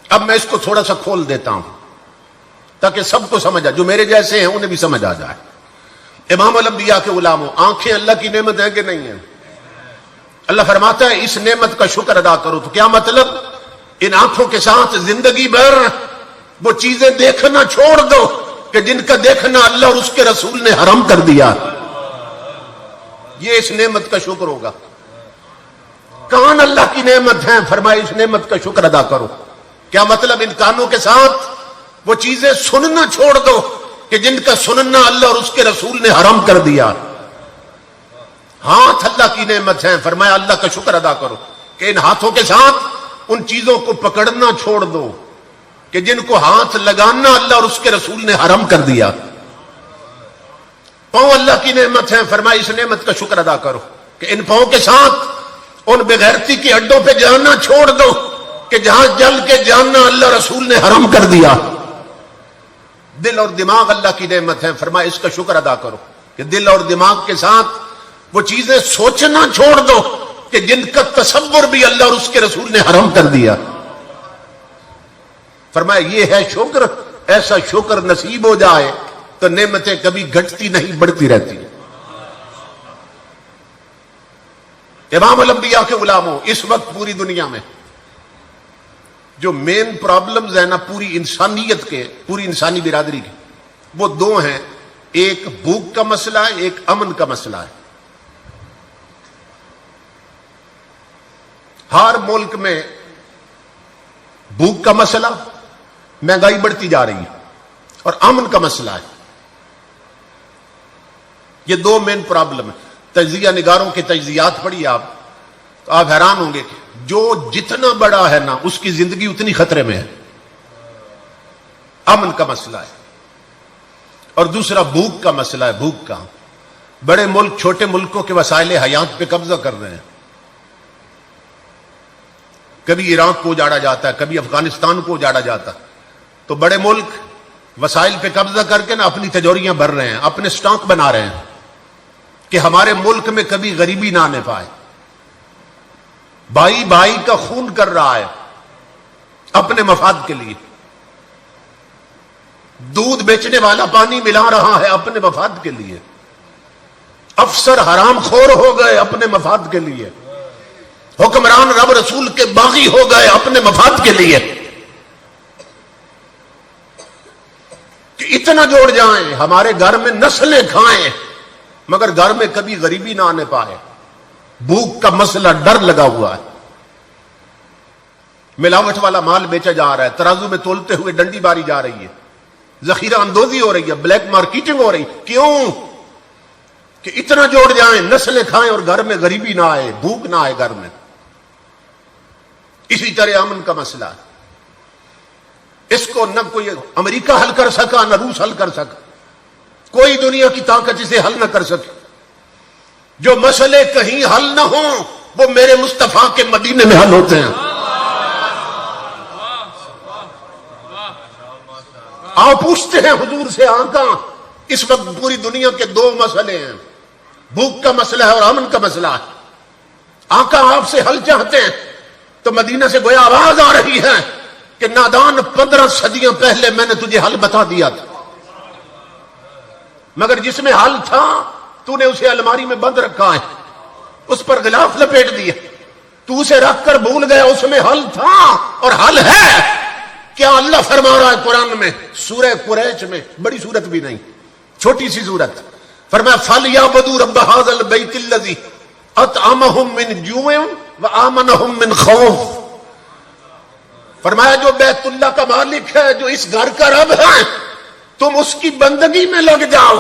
اب میں اس کو تھوڑا سا کھول دیتا ہوں تاکہ سب کو سمجھ آئے، جو میرے جیسے ہیں انہیں بھی سمجھ آ جائے. امام الانبیاء کے غلاموں، آنکھیں اللہ کی نعمت ہے کہ نہیں ہے؟ اللہ فرماتا ہے اس نعمت کا شکر ادا کرو. تو کیا مطلب؟ ان آنکھوں کے ساتھ زندگی بھر وہ چیزیں دیکھنا چھوڑ دو کہ جن کا دیکھنا اللہ اور اس کے رسول نے حرام کر دیا. یہ اس نعمت کا شکر ہوگا. کان اللہ کی نعمت ہے، فرمایا اس نعمت کا شکر ادا کرو. کیا مطلب؟ ان کانوں کے ساتھ وہ چیزیں سننا چھوڑ دو کہ جن کا سننا اللہ اور اس کے رسول نے حرام کر دیا. ہاتھ اللہ کی نعمت ہے، فرمایا اللہ کا شکر ادا کرو کہ ان ہاتھوں کے ساتھ ان چیزوں کو پکڑنا چھوڑ دو کہ جن کو ہاتھ لگانا اللہ اور اس کے رسول نے حرام کر دیا. پاؤں اللہ کی نعمت ہے، فرمایا اس نعمت کا شکر ادا کرو کہ ان پاؤں کے ساتھ ان بغیرتی کے اڈوں پہ جانا چھوڑ دو کہ جہاں جل کے جاننا اللہ رسول نے حرام کر دیا. دل اور دماغ اللہ کی نعمت ہے، فرمایا اس کا شکر ادا کرو کہ دل اور دماغ کے ساتھ وہ چیزیں سوچنا چھوڑ دو کہ جن کا تصور بھی اللہ اور اس کے رسول نے حرام کر دیا. فرمایا یہ ہے شکر. ایسا شکر نصیب ہو جائے تو نعمتیں کبھی گھٹتی نہیں بڑھتی رہتی. امام الانبیاء کے غلاموں، اس وقت پوری دنیا میں جو مین پرابلمز ہیں نا پوری انسانیت کے، پوری انسانی برادری کے، وہ دو ہیں. ایک بھوک کا مسئلہ ہے، ایک امن کا مسئلہ ہے. ہر ملک میں بھوک کا مسئلہ، مہنگائی بڑھتی جا رہی ہے، اور امن کا مسئلہ ہے. یہ دو مین پرابلم ہیں. تجزیہ نگاروں کے تجزیات پڑھیے آپ تو آپ حیران ہوں گے کہ جو جتنا بڑا ہے نا اس کی زندگی اتنی خطرے میں ہے. امن کا مسئلہ ہے. اور دوسرا بھوک کا مسئلہ ہے. بھوک کا بڑے ملک چھوٹے ملکوں کے وسائل حیات پہ قبضہ کر رہے ہیں. کبھی عراق کو اجاڑا جاتا ہے، کبھی افغانستان کو اجاڑا جاتا ہے، تو بڑے ملک وسائل پہ قبضہ کر کے نا اپنی تجوریاں بھر رہے ہیں، اپنے سٹاک بنا رہے ہیں کہ ہمارے ملک میں کبھی غریبی نہ آنے پائے. بھائی بھائی کا خون کر رہا ہے اپنے مفاد کے لیے. دودھ بیچنے والا پانی ملا رہا ہے اپنے مفاد کے لیے. افسر حرام خور ہو گئے اپنے مفاد کے لیے. حکمران رب رسول کے باغی ہو گئے اپنے مفاد کے لیے. کہ اتنا جوڑ جائیں ہمارے گھر میں نسلیں کھائیں مگر گھر میں کبھی غریبی نہ آنے پائے. بھوک کا مسئلہ ڈر لگا ہوا ہے. ملاوٹ والا مال بیچا جا رہا ہے، ترازو میں تولتے ہوئے ڈنڈی باری جا رہی ہے، ذخیرہ اندوزی ہو رہی ہے، بلیک مارکیٹنگ ہو رہی. کیوں؟ کہ اتنا جوڑ جائیں نسلیں کھائیں اور گھر میں غریبی نہ آئے، بھوک نہ آئے گھر میں. اسی طرح امن کا مسئلہ ہے. اس کو نہ کوئی امریکہ حل کر سکا نہ روس حل کر سکا. کوئی دنیا کی طاقت اسے حل نہ کر سکے. جو مسئلے کہیں حل نہ ہوں وہ میرے مصطفیٰ کے مدینے میں حل ہوتے ہیں. آپ پوچھتے ہیں حضور سے آقا اس وقت پوری دنیا کے دو مسئلے ہیں، بھوک کا مسئلہ ہے اور امن کا مسئلہ ہے. آقا آپ سے حل چاہتے ہیں تو مدینہ سے گویا آواز آ رہی ہے کہ نادان 15 صدیاں پہلے میں نے تجھے حل بتا دیا تھا، مگر جس میں حل تھا تو نے اسے الماری میں بند رکھا ہے، اس پر غلاف لپیٹ دیا، تو اسے رکھ کر بھول گیا. اس میں حل تھا اور حل ہے. کیا اللہ فرما رہا ہے قرآن میں سورہ قریش میں، بڑی سورت بھی نہیں، چھوٹی سی سورت. فرمایا فَلْيَعْبُدُوا رَبَّ هَذَا الْبَيْتِ الَّذِي أَطْعَمَهُم مِّن جُوعٍ وَآمَنَهُم مِّن خَوْفٍ. فرمایا جو بیت اللہ کا مالک ہے، جو اس گھر کا رب ہے، تم اس کی بندگی میں لگ جاؤ.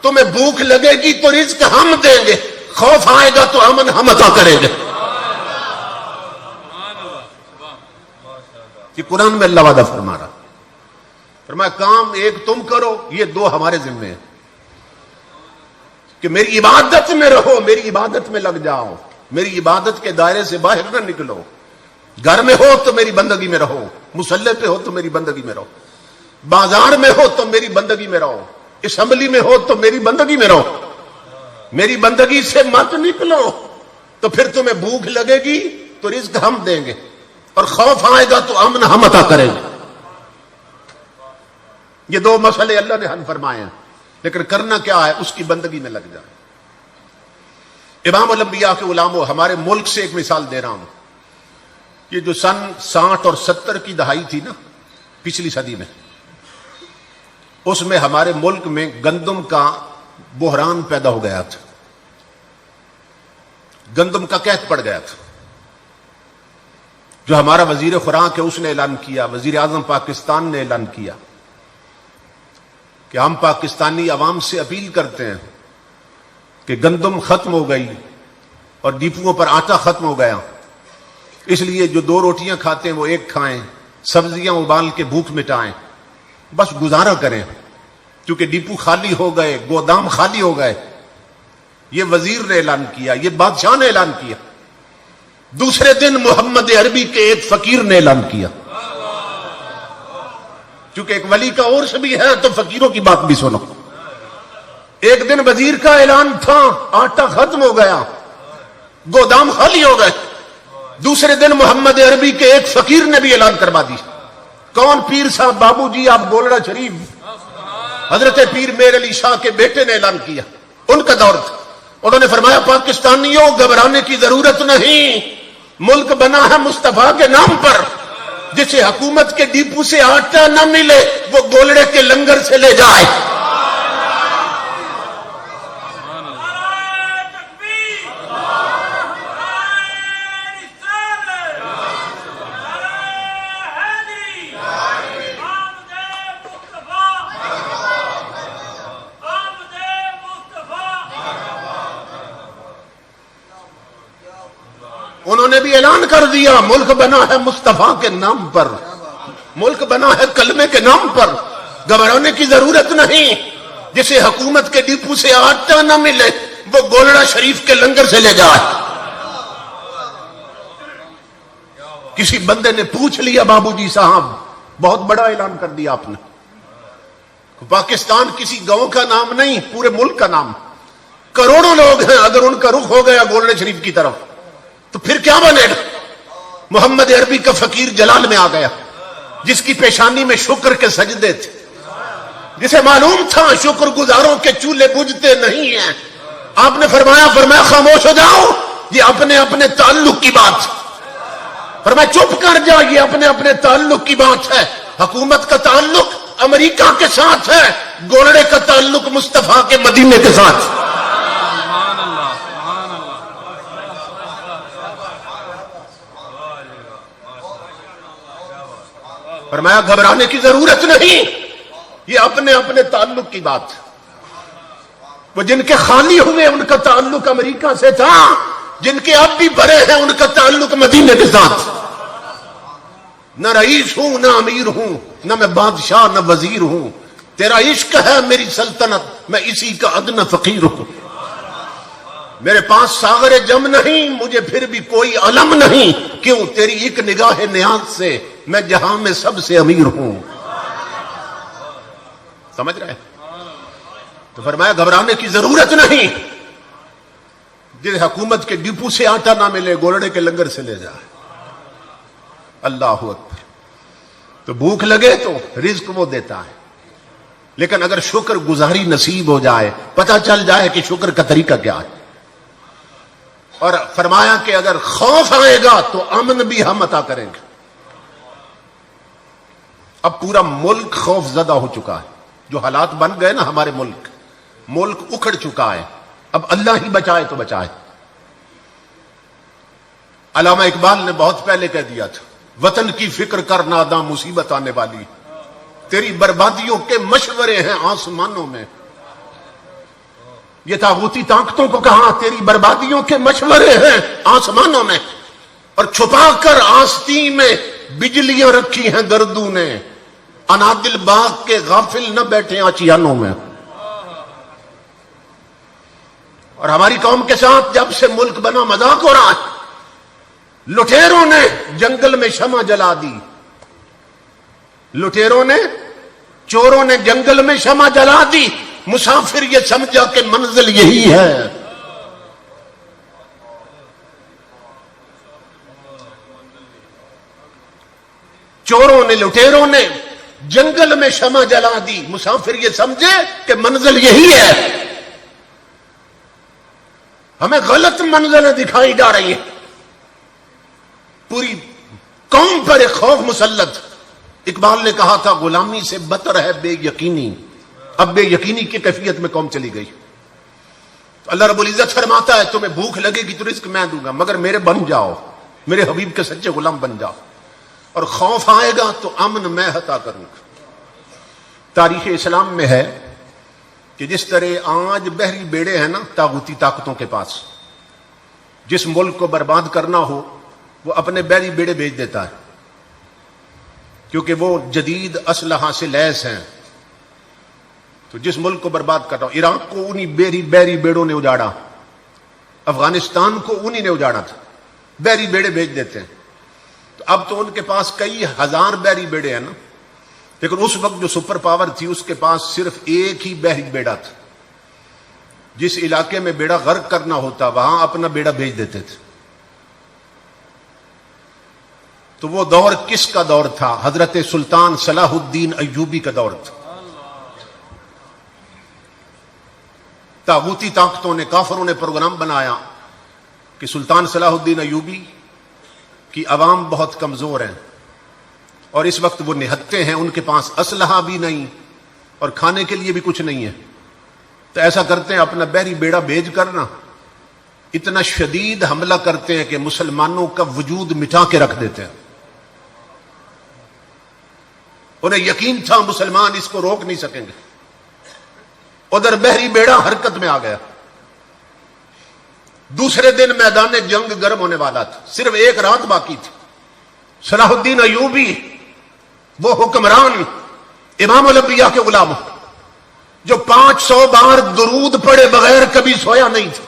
تمہیں بھوک لگے گی تو رزق ہم دیں گے، خوف آئے گا تو امن ہم عطا کریں گے. کہ قرآن میں اللہ وعدہ فرما رہا. فرمایا کام ایک تم کرو، یہ دو ہمارے ذمہ ہیں کہ میری عبادت میں رہو، میری عبادت میں لگ جاؤ، میری عبادت کے دائرے سے باہر نہ نکلو. گھر میں ہو تو میری بندگی میں رہو، مصلی پہ ہو تو میری بندگی میں رہو، بازار میں ہو تو میری بندگی میں رہو، اسمبلی میں ہو تو میری بندگی میں رہو. میری بندگی سے مت نکلو تو پھر تمہیں بھوک لگے گی تو رزق ہم دیں گے، اور خوف آئے گا تو امن ہم عطا کریں گے. یہ دو مسئلے اللہ نے حل فرمائے ہیں، لیکن کرنا کیا ہے؟ اس کی بندگی میں لگ جائے. امام الانبیاء کے غلاموں، ہمارے ملک سے ایک مثال دے رہا ہوں. یہ جو سن 60 اور 70 کی دہائی تھی نا پچھلی صدی میں، اس میں ہمارے ملک میں گندم کا بحران پیدا ہو گیا تھا. گندم کا قحط پڑ گیا تھا. جو ہمارا وزیر خوراک ہے اس نے اعلان کیا، وزیر اعظم پاکستان نے اعلان کیا کہ ہم پاکستانی عوام سے اپیل کرتے ہیں کہ گندم ختم ہو گئی اور ڈیپوؤں پر آٹا ختم ہو گیا، اس لیے جو 2 روٹیاں کھاتے ہیں وہ 1 کھائیں، سبزیاں ابال کے بھوک مٹائیں، بس گزارا کریں، کیونکہ ڈیپو خالی ہو گئے، گودام خالی ہو گئے. یہ وزیر نے اعلان کیا، یہ بادشاہ نے اعلان کیا. دوسرے دن محمد عربی کے ایک فقیر نے اعلان کیا، کیونکہ ایک ولی کا عرس بھی ہے تو فقیروں کی بات بھی سنو. ایک دن وزیر کا اعلان تھا، آٹا ختم ہو گیا، گودام خالی ہو گئے۔ دوسرے دن محمد عربی کے ایک فقیر نے بھی اعلان کروا دی۔ کون؟ پیر صاحب بابو جی آپ گولڑا شریف، حضرت پیر میر علی شاہ کے بیٹے نے اعلان کیا، ان کا دور تھا۔ انہوں نے فرمایا پاکستانیوں گھبرانے کی ضرورت نہیں، ملک بنا ہے مصطفیٰ کے نام پر، جسے حکومت کے ڈیپو سے آٹا نہ ملے وہ گولڑے کے لنگر سے لے جائے۔ انہوں نے بھی اعلان کر دیا ملک بنا ہے مصطفیٰ کے نام پر، ملک بنا ہے کلمے کے نام پر، گھبرانے کی ضرورت نہیں، جسے حکومت کے ڈیپو سے آٹا نہ ملے وہ گولڑا شریف کے لنگر سے لے جائے۔ کسی بندے نے پوچھ لیا بابو جی صاحب بہت بڑا اعلان کر دیا آپ نے، پاکستان کسی گاؤں کا نام نہیں، پورے ملک کا نام، کروڑوں لوگ ہیں، اگر ان کا رخ ہو گیا گولڑے شریف کی طرف تو پھر کیا بنے گا؟ محمد عربی کا فقیر جلال میں آ گیا، جس کی پیشانی میں شکر کے سجدے تھے، جسے معلوم تھا شکر گزاروں کے چولہے بجھتے نہیں ہیں۔ آپ نے فرمایا خاموش ہو جاؤ، یہ اپنے اپنے تعلق کی بات، فرمایا چپ کر جا، یہ اپنے اپنے تعلق کی بات ہے۔ حکومت کا تعلق امریکہ کے ساتھ ہے، گولڑے کا تعلق مصطفیٰ کے مدینے کے ساتھ۔ فرمایا گھبرانے کی ضرورت نہیں، یہ اپنے اپنے تعلق کی بات۔ وہ جن کے خالی ہوئے ان کا تعلق امریکہ سے تھا، جن کے اب بھی بھرے ہیں ان کا تعلق مدینے کے ساتھ۔ نہ رئیس ہوں نہ امیر ہوں، نہ میں بادشاہ نہ وزیر ہوں، تیرا عشق ہے میری سلطنت، میں اسی کا ادنی فقیر ہوں۔ میرے پاس ساغر جم نہیں، مجھے پھر بھی کوئی علم نہیں، کیوں؟ تیری ایک نگاہ نیاز سے میں جہاں میں سب سے امیر ہوں۔ سمجھ رہے؟ تو فرمایا گھبرانے کی ضرورت نہیں، جس حکومت کے ڈپو سے آٹا نہ ملے گولڑے کے لنگر سے لے جائے۔ اللہ اکبر۔ تو بھوک لگے تو رزق وہ دیتا ہے، لیکن اگر شکر گزاری نصیب ہو جائے، پتہ چل جائے کہ شکر کا طریقہ کیا ہے۔ اور فرمایا کہ اگر خوف آئے گا تو امن بھی ہم عطا کریں گے۔ اب پورا ملک خوف زدہ ہو چکا ہے، جو حالات بن گئے نا ہمارے ملک اکھڑ چکا ہے، اب اللہ ہی بچائے تو بچائے۔ علامہ اقبال نے بہت پہلے کہہ دیا تھا، وطن کی فکر کر ناداں مصیبت آنے والی، تیری بربادیوں کے مشورے ہیں آسمانوں میں۔ یہ طاغوتی طاقتوں کو کہا تیری بربادیوں کے مشورے ہیں آسمانوں میں، اور چھپا کر آستین میں بجلیاں رکھی ہیں گردوں نے، انادل باغ کے غافل نہ بیٹھے آچیانوں میں۔ اور ہماری قوم کے ساتھ جب سے ملک بنا مذاق ہو رہا ہے، لٹیروں نے جنگل میں شمع جلا دی، لٹیروں نے، چوروں نے جنگل میں شمع جلا دی، مسافر یہ سمجھا کہ منزل یہی ہے۔ چوروں نے، لٹیروں نے جنگل میں شمع جلا دی، مسافر یہ سمجھے کہ منزل یہی ہے۔ ہمیں غلط منزلیں دکھائی جا رہی ہیں، پوری قوم پر ایک خوف مسلط۔ اقبال نے کہا تھا غلامی سے بدتر ہے بے یقینی، اب بے یقینی کی کیفیت میں قوم چلی گئی۔ تو اللہ رب العزت فرماتا ہے تمہیں بھوک لگے گی تو رزق میں دوں گا، مگر میرے بن جاؤ، میرے حبیب کے سچے غلام بن جاؤ، اور خوف آئے گا تو امن میں عطا کروں گا۔ تاریخ اسلام میں ہے کہ جس طرح آج بحری بیڑے ہیں نا طاغوتی طاقتوں کے پاس، جس ملک کو برباد کرنا ہو وہ اپنے بحری بیڑے بھیج دیتا ہے، کیونکہ وہ جدید اسلحہ سے لیس ہیں۔ تو جس ملک کو برباد کر رہا ہو، عراق کو انہی بحری بیڑوں نے اجاڑا، افغانستان کو انہی نے اجاڑا تھا، بحری بیڑے بھیج دیتے ہیں۔ تو اب تو ان کے پاس کئی ہزار بحری بیڑے ہیں نا، لیکن اس وقت جو سپر پاور تھی اس کے پاس صرف ایک ہی بحری بیڑا تھا، جس علاقے میں بیڑا غرق کرنا ہوتا وہاں اپنا بیڑا بھیج دیتے تھے. تو وہ دور کس کا دور تھا؟ حضرت سلطان صلاح الدین ایوبی کا دور تھا. طاغوتی طاقتوں نے، کافروں نے پروگرام بنایا کہ سلطان صلاح الدین ایوبی کی عوام بہت کمزور ہیں اور اس وقت وہ نہتے ہیں، ان کے پاس اسلحہ بھی نہیں اور کھانے کے لیے بھی کچھ نہیں ہے. تو ایسا کرتے ہیں اپنا بحری بیڑا بھیج کر نا اتنا شدید حملہ کرتے ہیں کہ مسلمانوں کا وجود مٹا کے رکھ دیتے ہیں. انہیں یقین تھا مسلمان اس کو روک نہیں سکیں گے. ادھر بحری بیڑا حرکت میں آ گیا. دوسرے دن میدان جنگ گرم ہونے والا تھا، صرف ایک رات باقی تھی. صلاح الدین ایوبی وہ حکمران، امام الانبیاء کے غلام، جو 500 بار درود پڑے بغیر کبھی سویا نہیں تھا،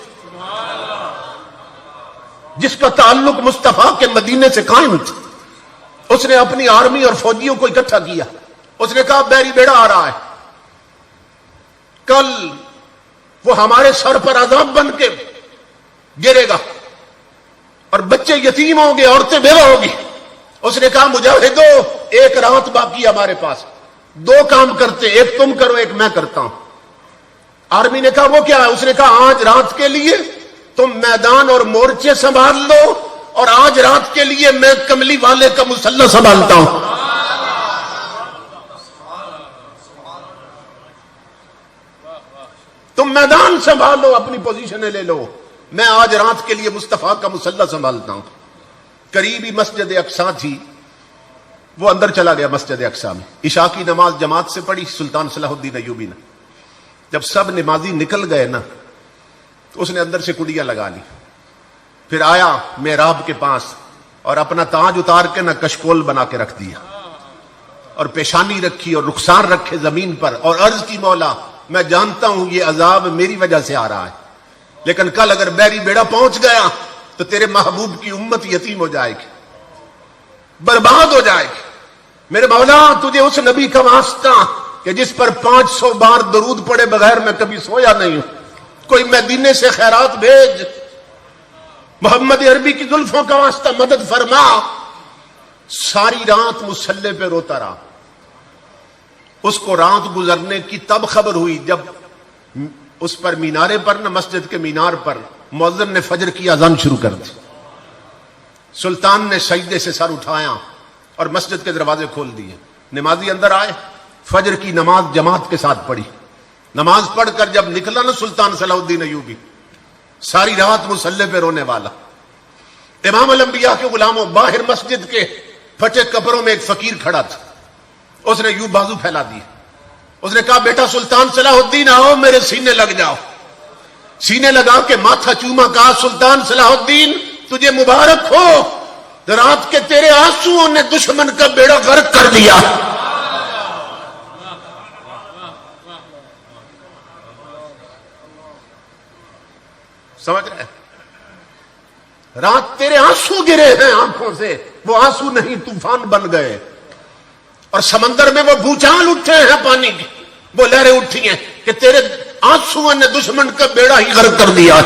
جس کا تعلق مصطفیٰ کے مدینے سے قائم تھا. اس نے اپنی آرمی اور فوجیوں کو اکٹھا کیا. اس نے کہا بحری بیڑا آ رہا ہے، کل وہ ہمارے سر پر عذاب بن کے گرے گا اور بچے یتیم ہوں گے، عورتیں بیوہ ہوگی. اس نے کہا مجاہدو ایک رات باقی ہمارے پاس، 2 کام کرتے، ایک تم کرو ایک میں کرتا ہوں. آرمی نے کہا وہ کیا ہے؟ اس نے کہا آج رات کے لیے تم میدان اور مورچے سنبھال لو اور آج رات کے لیے میں کملی والے کا مسلح سنبھالتا ہوں. تم میدان سنبھالو، اپنی پوزیشنیں لے لو، میں آج رات کے لیے مصطفیٰ کا مسلح سنبھالتا ہوں. قریبی مسجد اقصیٰ تھی، وہ اندر چلا گیا مسجد اقصیٰ میں. عشاء کی نماز جماعت سے پڑھی سلطان صلاح الدین ایوبی نے. جب سب نمازی نکل گئے نا تو اس نے اندر سے کڑیاں لگا لی. پھر آیا محراب کے پاس اور اپنا تاج اتار کے نہ کشکول بنا کے رکھ دیا اور پیشانی رکھی اور رخسار رکھے زمین پر اور عرض کی مولا میں جانتا ہوں یہ عذاب میری وجہ سے آ رہا ہے، لیکن کل اگر بحری بیڑا پہنچ گیا تو تیرے محبوب کی امت یتیم ہو جائے گی، برباد ہو جائے گی. میرے مولا تجھے اس نبی کا واسطہ کہ جس پر 500 بار درود پڑے بغیر میں کبھی سویا نہیں ہوں، کوئی مدینے سے خیرات بھیج. محمد عربی کی زلفوں کا واسطہ مدد فرما. ساری رات مصلے پہ روتا رہا. اس کو رات گزرنے کی تب خبر ہوئی جب اس پر مینارے پر نہ مسجد کے مینار پر مؤذن نے فجر کی اذان شروع کر دی. سلطان نے سجدے سے سر اٹھایا اور مسجد کے دروازے کھول دیے. نمازی اندر آئے، فجر کی نماز جماعت کے ساتھ پڑھی. نماز پڑھ کر جب نکلا نا سلطان صلاح الدین ایوبی، ساری رات مصلے پہ رونے والا. امام الانبیاء کے غلاموں، باہر مسجد کے پھٹے کپڑوں میں ایک فقیر کھڑا تھا. اس نے یوں بازو پھیلا دی. اس نے کہا بیٹا سلطان صلاح الدین آؤ میرے سینے لگ جاؤ. سینے لگا کے ماتھا چوما. کہا سلطان صلاح الدین تجھے مبارک ہو، رات کے تیرے آنسوؤں نے دشمن کا بیڑا غرق کر دیا. سمجھ رہے؟ رات تیرے آنسو گرے ہیں آنکھوں سے، وہ آنسو نہیں طوفان بن گئے. اور سمندر میں وہ بھوچال اٹھے ہیں پانی کی، وہ لہریں اٹھی ہیں کہ تیرے آنسوؤں نے دشمن کا بیڑا ہی غرق کر دیا.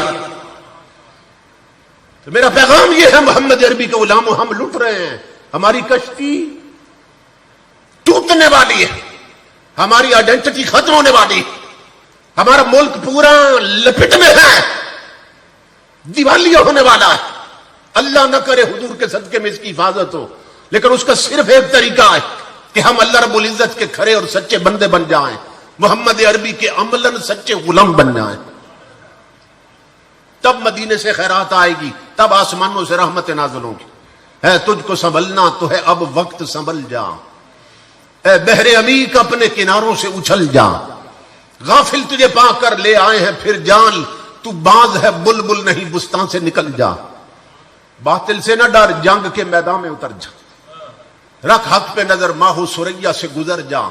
تو میرا پیغام یہ ہے محمد عربی کے غلاموں، ہم لٹ رہے ہیں. ہماری کشتی ٹوٹنے والی ہے، ہماری آئیڈینٹی ختم ہونے والی، ہمارا ملک پورا لپٹ میں ہے، دیوالیہ ہونے والا ہے. اللہ نہ کرے حضور کے صدقے میں اس کی حفاظت ہو، لیکن اس کا صرف ایک طریقہ ہے کہ ہم اللہ رب العزت کے کھرے اور سچے بندے بن جائیں، محمد عربی کے عملاً سچے غلام بن جائیں. تب مدینے سے خیرات آئے گی، تب آسمانوں سے رحمت نازل ہوں گی. ہے تجھ کو سنبھلنا تو ہے اب وقت، سنبھل جا. اے بحر عمیق اپنے کناروں سے اچھل جا. غافل تجھے پا کر لے آئے ہیں پھر جان، تو باز ہے بلبل نہیں بستان سے نکل جا. باطل سے نہ ڈر، جنگ کے میدان میں اتر جا. رکھ حق پہ نظر، ماہو سریا سے گزر جا.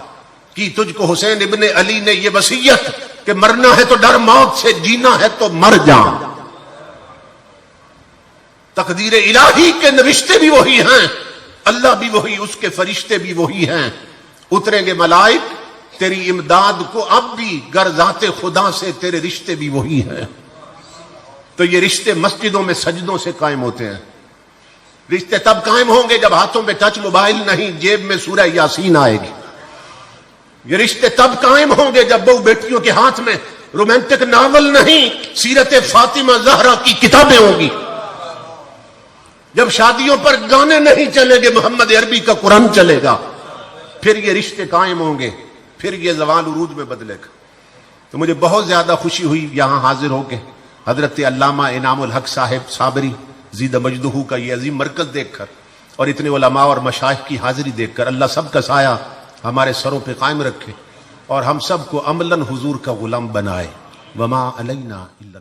کی تجھ کو حسین ابن علی نے یہ وصیت کہ مرنا ہے تو ڈر موت سے، جینا ہے تو مر جا. تقدیر الہی کے نوشتے بھی وہی ہیں، اللہ بھی وہی، اس کے فرشتے بھی وہی ہیں. اتریں گے ملائک تیری امداد کو اب بھی گر ذات خدا سے تیرے رشتے بھی وہی ہیں. تو یہ رشتے مسجدوں میں سجدوں سے قائم ہوتے ہیں. رشتے تب قائم ہوں گے جب ہاتھوں میں ٹچ موبائل نہیں، جیب میں سورہ یاسین آئے گی. یہ رشتے تب قائم ہوں گے جب بہو بیٹیوں کے ہاتھ میں رومانٹک ناول نہیں، سیرت فاطمہ زہرا کی کتابیں ہوں گی. جب شادیوں پر گانے نہیں چلیں گے، محمد عربی کا قرآن چلے گا. پھر یہ رشتے قائم ہوں گے، پھر یہ زوال عروج میں بدلے گا. تو مجھے بہت زیادہ خوشی ہوئی یہاں حاضر ہو کے حضرت علامہ انعام الحق صاحب صابری زید مجدہ کا یہ عظیم مرکز دیکھ کر، اور اتنے علماء اور مشائخ کی حاضری دیکھ کر. اللہ سب کا سایہ ہمارے سروں پہ قائم رکھے اور ہم سب کو عملاً حضور کا غلام بنائے. وما علینا الا